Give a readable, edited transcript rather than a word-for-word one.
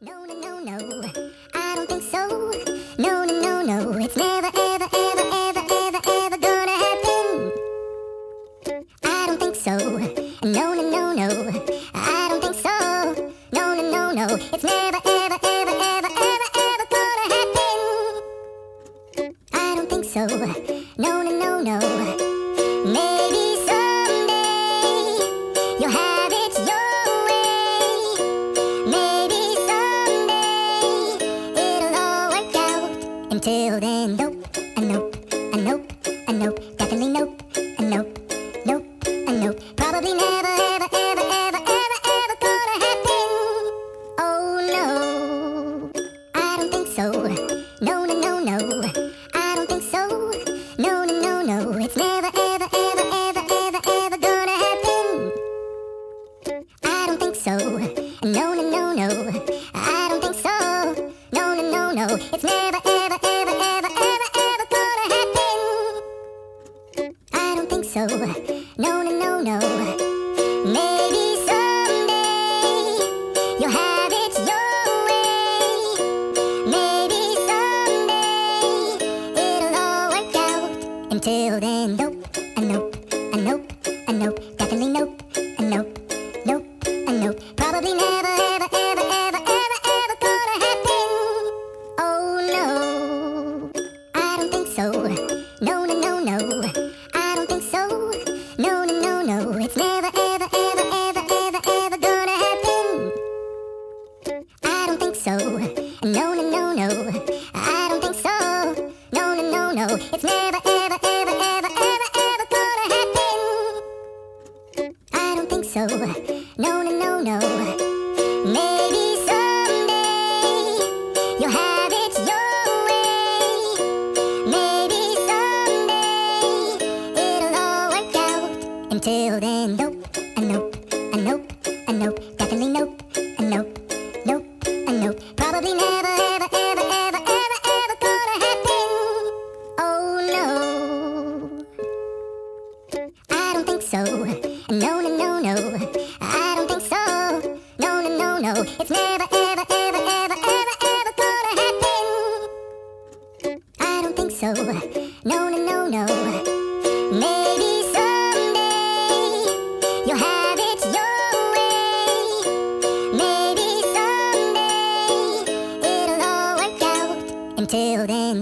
No, no, no, no, I don't think so. No, no, no, no, it's never, ever, ever, ever, ever, ever gonna happen. I don't think so. No, no, no, no, I don't think so. No, no, no, no, it's never, ever, ever, ever, ever, ever gonna happen. I don't think so. No, no, no, no. Maybe someday you'll have it your way. Maybe someday it'll all work out. Until then, nope, a nope, a nope, a nope, definitely nope, a nope, nope, a nope. Probably never, ever, ever, ever, ever, ever gonna happen. Oh no, I don't think so. No, no, no, no, I don't think so. No, no, no, no, it's never, ever, ever, ever, ever, ever gonna happen. I don't think so. No, no, no, no, I don't think so. No, no, no, no, it's never, ever, ever, ever, ever, ever gonna happen. I don't think so. No, no, no, no. Maybe someday you'll have it your way. Maybe someday it'll all work out. Until then, nope, a nope, a nope, a nope, definitely nope, a nope, nope, a nope. Probably never, ever, ever, ever, ever, ever gonna happen. Oh no, I don't think so. No, no, no, no, I don't think so. No, no, no, no, it's never, ever, ever, ever, ever, ever gonna happen. I don't think so. No, no, no, no, I don't think so. No, no, no, no, it's never, ever, ever, ever, ever, ever gonna happen. I don't think so. No, no, no, no. Maybe someday you'll have it your way. Maybe someday it'll all work out. Until then, nope, a nope, a nope, a nope, definitely nope, a nope, nope, a nope. Probably never, ever, ever, ever, ever, ever gonna happen. Oh no, I don't think so. No, no, no, no, I don't think so. No, no, no, no, it's never, ever, ever, ever, ever, ever gonna happen. I don't think so. No, no, no, no. Maybe someday you'll have it your way. Maybe someday it'll all work out. Until then,